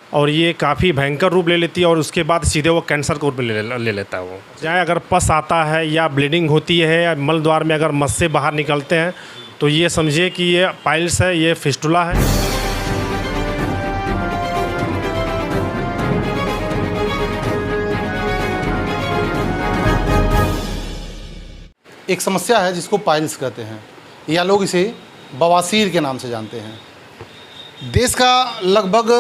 और ये काफ़ी भयंकर रूप ले लेती है और उसके बाद सीधे वो कैंसर को रूप ले लेता है। वो चाहे अगर पस आता है या ब्लीडिंग होती है या मल द्वार में अगर मस से बाहर निकलते हैं तो ये समझिए कि ये पाइल्स है, ये फिस्टुला है। एक समस्या है जिसको पाइल्स कहते हैं या लोग इसे बवासीर के नाम से जानते हैं। देश का लगभग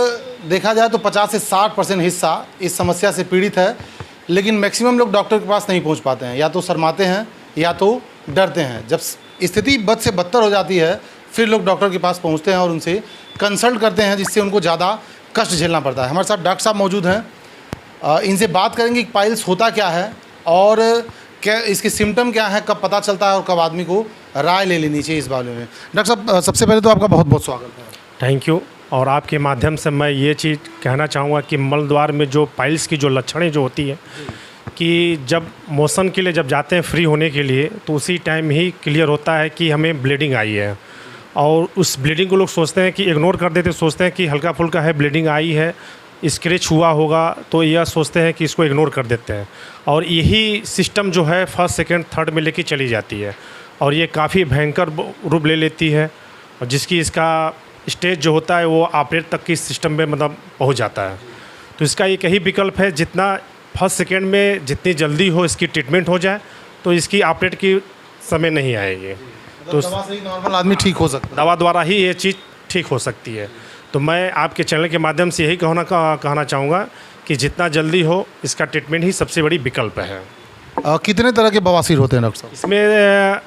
देखा जाए तो 50 से 60% हिस्सा इस समस्या से पीड़ित है, लेकिन मैक्सिमम लोग डॉक्टर के पास नहीं पहुंच पाते हैं, या तो शर्माते हैं या तो डरते हैं। जब स्थिति बद से बदतर हो जाती है फिर लोग डॉक्टर के पास पहुंचते हैं और उनसे कंसल्ट करते हैं, जिससे उनको ज़्यादा कष्ट झेलना पड़ता है। हमारे साथ डॉक्टर साहब मौजूद हैं, इनसे बात करेंगे कि पाइल्स होता क्या है और क्या इसके सिम्टम क्या है, कब पता चलता है और कब आदमी को राय ले लेनी चाहिए इस बारे में। डॉक्टर साहब सबसे पहले तो आपका बहुत बहुत स्वागत है। Thank you. और आपके माध्यम से मैं ये चीज़ कहना चाहूँगा कि मल द्वार में जो पाइल्स की जो लक्षणें जो होती है कि जब मोशन के लिए जब जाते हैं फ्री होने के लिए तो उसी टाइम ही क्लियर होता है कि हमें ब्लीडिंग आई है, और उस ब्लीडिंग को लोग सोचते हैं कि इग्नोर कर देते, सोचते हैं कि हल्का फुल्का है, ब्लीडिंग आई है, स्क्रैच हुआ होगा, तो यह सोचते हैं कि इसको इग्नोर कर देते हैं। और यही सिस्टम जो है फर्स्ट सेकंड थर्ड में लेके चली जाती है और ये काफ़ी भयंकर रूप ले लेती है, और जिसकी इसका स्टेज जो होता है वो ऑपरेट तक की सिस्टम में मतलब पहुंच जाता है। तो इसका एक ही विकल्प है, जितना फर्स्ट सेकंड में जितनी जल्दी हो इसकी ट्रीटमेंट हो जाए तो इसकी ऑपरेट की समय नहीं आएगी। तो दवा से ही नॉर्मल आदमी ठीक हो सकता है, दवा द्वारा ही ये चीज़ ठीक हो सकती है। तो मैं आपके चैनल के माध्यम से यही कहना चाहूँगा कि जितना जल्दी हो इसका ट्रीटमेंट ही सबसे बड़ी विकल्प है। कितने तरह के बवासीर होते हैं डॉक्टर साहब? इसमें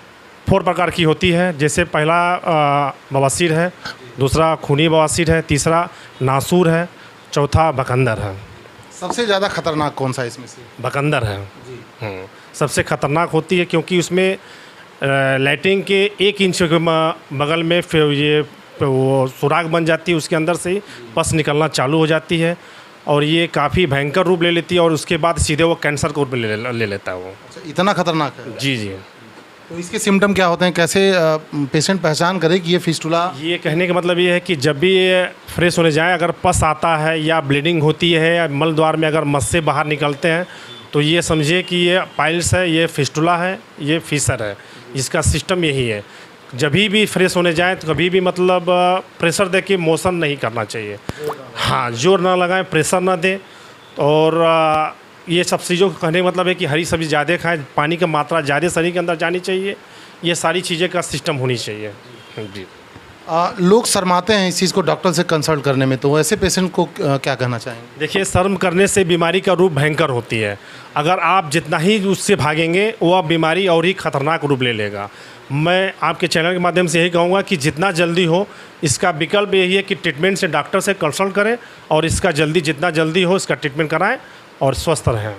4 प्रकार की होती है। जैसे पहला बवासीर है, दूसरा खूनी बवासीर है, तीसरा नासूर है, चौथा बकंदर है। सबसे ज़्यादा खतरनाक कौन सा इसमें से? बकंदर है सबसे खतरनाक होती है, क्योंकि उसमें लैट्रिन के 1 इंच के बगल में फिर ये वो सुराख बन जाती है, उसके अंदर से पस निकलना चालू हो जाती है और ये काफ़ी भयंकर रूप ले लेती है और उसके बाद सीधे वो कैंसर को रूप ले लेता है। वो इतना खतरनाक है? जी जी। तो इसके सिम्टम क्या होते हैं, कैसे पेशेंट पहचान करे कि ये फिस्टुला? ये कहने का मतलब ये है कि जब भी ये फ्रेश होने जाए, अगर पस आता है या ब्लीडिंग होती है या मल द्वार में अगर मस से बाहर निकलते हैं तो ये समझिए कि ये पाइल्स है, ये फिस्टुला है, ये फीसर है। इसका सिस्टम यही है। जब भी फ्रेश होने जाए तो कभी भी मतलब प्रेशर दे के मोशन नहीं करना चाहिए। हाँ, जोर ना लगाएं, प्रेशर ना दें। और ये सब चीज़ों का कहने का मतलब है कि हरी सब्ज़ी ज़्यादा खाएं, पानी की मात्रा ज़्यादा शरीर के अंदर जानी चाहिए, ये सारी चीज़ें का सिस्टम होनी चाहिए। जी। लोग शर्माते हैं इस चीज़ को डॉक्टर से कंसल्ट करने में, तो ऐसे पेशेंट को क्या कहना चाहेंगे? देखिए, शर्म करने से बीमारी का रूप भयंकर होती है। अगर आप जितना ही उससे भागेंगे वह बीमारी और ही खतरनाक रूप ले लेगा। मैं आपके चैनल के माध्यम से यही कहूँगा कि जितना जल्दी हो इसका विकल्प यही है कि ट्रीटमेंट से डॉक्टर से कंसल्ट करें और इसका जितना जल्दी हो इसका ट्रीटमेंट कराएं और स्वस्थ रहें।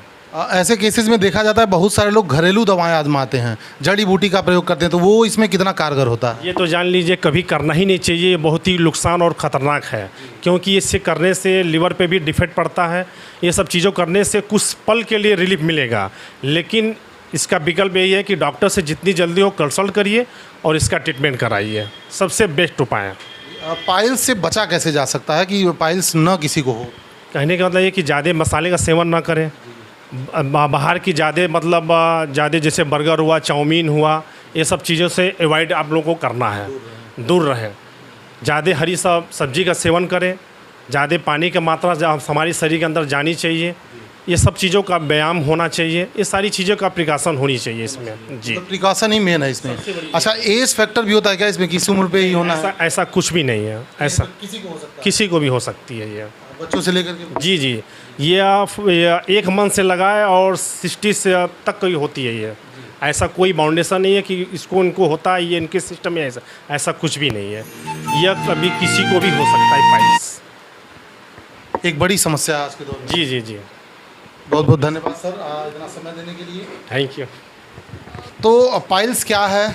ऐसे केसेस में देखा जाता है बहुत सारे लोग घरेलू दवाएं आजमाते हैं, जड़ी बूटी का प्रयोग करते हैं, तो वो इसमें कितना कारगर होता है? ये तो जान लीजिए कभी करना ही नहीं चाहिए, बहुत ही नुकसान और ख़तरनाक है, क्योंकि इससे करने से लिवर पे भी डिफेक्ट पड़ता है। ये सब चीज़ों करने से कुछ पल के लिए रिलीफ मिलेगा, लेकिन इसका विकल्प यही है कि डॉक्टर से जितनी जल्दी हो कंसल्ट करिए और इसका ट्रीटमेंट कराइए, सबसे बेस्ट उपाय है। पाइल्स से बचा कैसे जा सकता है कि पाइल्स न किसी को हो? कहने का मतलब ये कि ज़्यादा मसाले का सेवन ना करें, बाहर की ज़्यादा जैसे बर्गर हुआ, चाउमीन हुआ, ये सब चीज़ों से अवॉइड आप लोगों को करना है, दूर रहें। ज़्यादा हरी सब्जी का सेवन करें, ज़्यादा पानी की मात्रा हमारे शरीर के अंदर जानी चाहिए, ये सब चीज़ों का व्यायाम होना चाहिए, ये सारी चीज़ों का प्रिकॉशन होनी चाहिए इसमें। जी, तो प्रिकॉशन ही मेन है इसमें। अच्छा, एज फैक्टर भी होता है क्या इसमें, किस उम्र पे ही होना है? ऐसा कुछ भी नहीं है, ऐसा किसी को हो सकता है? किसी को भी हो सकती है ये, बच्चों से लेकर के? जी जी। ये आप 1 मंथ से लगाए और 60 से तक की होती है ये। ऐसा कोई बाउंडेशन नहीं है कि इसको इनको होता है, ये इनके सिस्टम में ऐसा कुछ भी नहीं है। यह कभी किसी को भी हो सकता है पाइल्स। एक बड़ी समस्या है आज के दौर में। जी जी जी। बहुत बहुत धन्यवाद सर इतना समय देने के लिए। Thank you. तो पाइल्स क्या है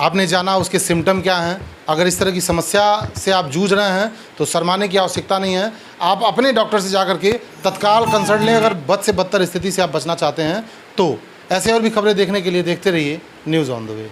आपने जाना, उसके सिम्टम क्या हैं। अगर इस तरह की समस्या से आप जूझ रहे हैं तो शर्माने की आवश्यकता नहीं है, आप अपने डॉक्टर से जाकर के तत्काल कंसल्ट लें। अगर बद से बदतर स्थिति से आप बचना चाहते हैं तो ऐसे और भी खबरें देखने के लिए देखते रहिए न्यूज़ ऑन द वे।